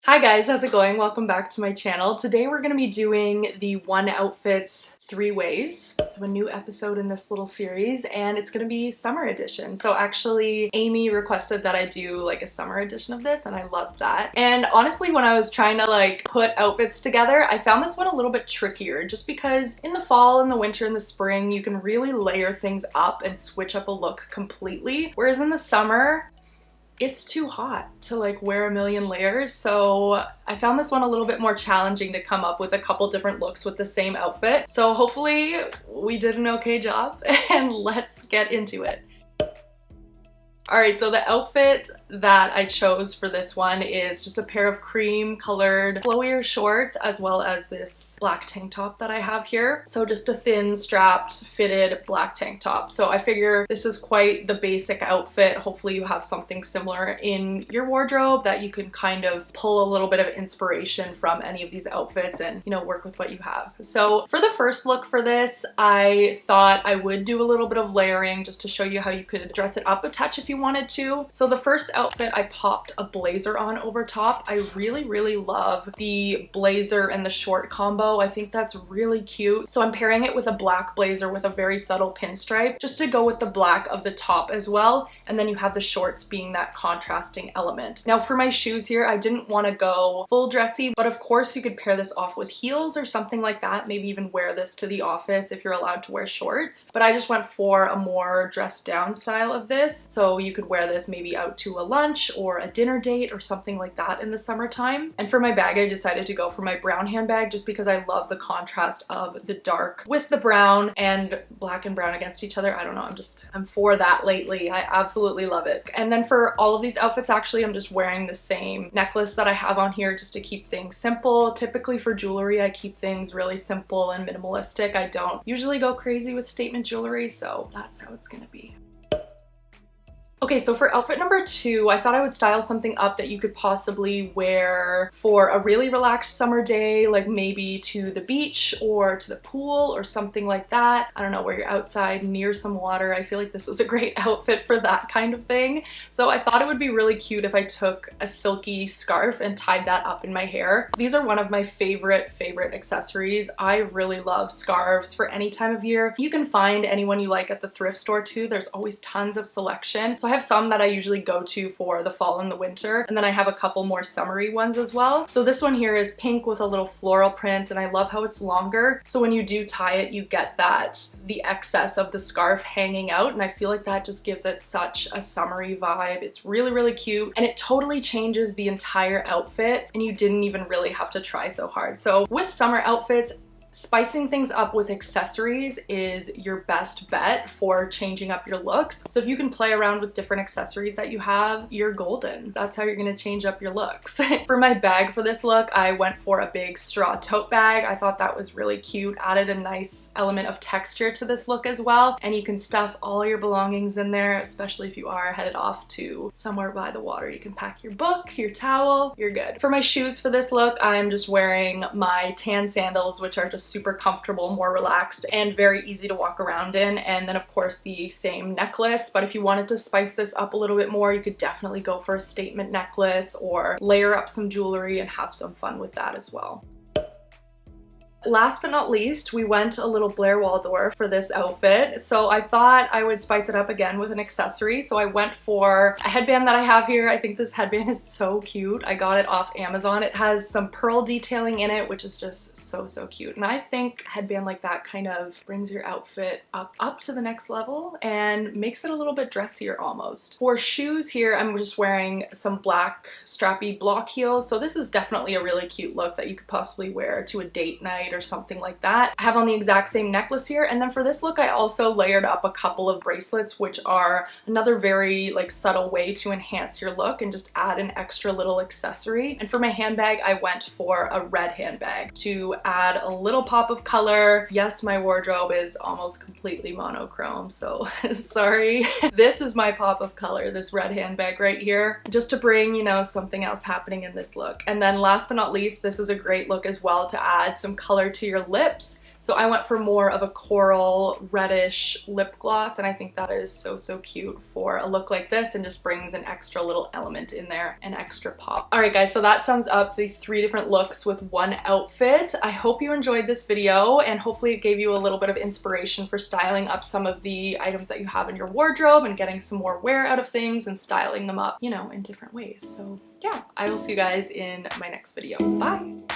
Hi guys, how's it going? Welcome back to my channel. Today we're going to be doing the one outfits 3 ways. So a new episode in this little series, and it's going to be summer edition. So actually Amy requested that I do like a summer edition of this, and I loved that. And honestly, when I was trying to put outfits together, I found this one a little bit trickier just because in the fall, in the winter, in the spring, you can really layer things up and switch up a look completely. Whereas in the summer, it's too hot to wear a million layers, so I found this one a little bit more challenging to come up with a couple different looks with the same outfit. So hopefully we did an okay job, and let's get into it. Alright, so the outfit that I chose for this one is just a pair of cream colored flowier shorts as well as this black tank top that I have here. So just a thin strapped fitted black tank top. So I figure this is quite the basic outfit. Hopefully you have something similar in your wardrobe that you can kind of pull a little bit of inspiration from any of these outfits and, work with what you have. So for the first look for this, I thought I would do a little bit of layering just to show you how you could dress it up a touch if you wanted to. So the first outfit, I popped a blazer on over top. I really love the blazer and the short combo. I think that's really cute. So I'm pairing it with a black blazer with a very subtle pinstripe just to go with the black of the top as well. And then you have the shorts being that contrasting element. Now for my shoes here, I didn't want to go full dressy, but of course you could pair this off with heels or something like that. Maybe even wear this to the office if you're allowed to wear shorts. But I just went for a more dressed down style of this. So you could wear this maybe out to a lunch or a dinner date or something like that in the summertime. And for my bag, I decided to go for my brown handbag just because I love the contrast of the dark with the brown and black and brown against each other. I don't know, I'm for that lately. I absolutely love it. And then for all of these outfits, actually, I'm just wearing the same necklace that I have on here just to keep things simple. Typically for jewelry, I keep things really simple and minimalistic. I don't usually go crazy with statement jewelry, so that's how it's gonna be. Okay, so for outfit number 2, I thought I would style something up that you could possibly wear for a really relaxed summer day, like maybe to the beach or to the pool or something like that. I don't know, where you're outside near some water. I feel like this is a great outfit for that kind of thing. So I thought it would be really cute if I took a silky scarf and tied that up in my hair. These are one of my favorite accessories. I really love scarves for any time of year. You can find anyone you like at the thrift store too. There's always tons of selection. So I have some that I usually go to for the fall and the winter, and then I have a couple more summery ones as well. So this one here is pink with a little floral print, and I love how it's longer. So when you do tie it, you get the excess of the scarf hanging out, and I feel like that just gives it such a summery vibe. It's really cute, and it totally changes the entire outfit, and you didn't even really have to try so hard. So with summer outfits, spicing things up with accessories is your best bet for changing up your looks. So if you can play around with different accessories that you have, you're golden. That's how you're gonna change up your looks. For my bag for this look, I went for a big straw tote bag. I thought that was really cute, added a nice element of texture to this look as well. And you can stuff all your belongings in there, especially if you are headed off to somewhere by the water. You can pack your book, your towel, you're good. For my shoes for this look, I'm just wearing my tan sandals, which are just super comfortable, more relaxed, and very easy to walk around in. And then of course the same necklace, but if you wanted to spice this up a little bit more, you could definitely go for a statement necklace or layer up some jewelry and have some fun with that as well. Last but not least, we went a little Blair Waldorf for this outfit. So I thought I would spice it up again with an accessory. So I went for a headband that I have here. I think this headband is so cute. I got it off Amazon. It has some pearl detailing in it, which is just so cute. And I think a headband like that kind of brings your outfit up to the next level and makes it a little bit dressier almost. For shoes here, I'm just wearing some black strappy block heels. So this is definitely a really cute look that you could possibly wear to a date night or something like that. I have on the exact same necklace here, and then for this look I also layered up a couple of bracelets, which are another very subtle way to enhance your look and just add an extra little accessory. And for my handbag, I went for a red handbag to add a little pop of color. Yes, my wardrobe is almost completely monochrome, so sorry. This is my pop of color, this red handbag right here, just to bring, something else happening in this look. And then last but not least, this is a great look as well to add some color to your lips. So I went for more of a coral reddish lip gloss, and I think that is so, so cute for a look like this and just brings an extra little element in there, an extra pop. All right guys, so that sums up the 3 different looks with one outfit. I hope you enjoyed this video and hopefully it gave you a little bit of inspiration for styling up some of the items that you have in your wardrobe and getting some more wear out of things and styling them up, you know, in different ways. So yeah, I will see you guys in my next video. Bye!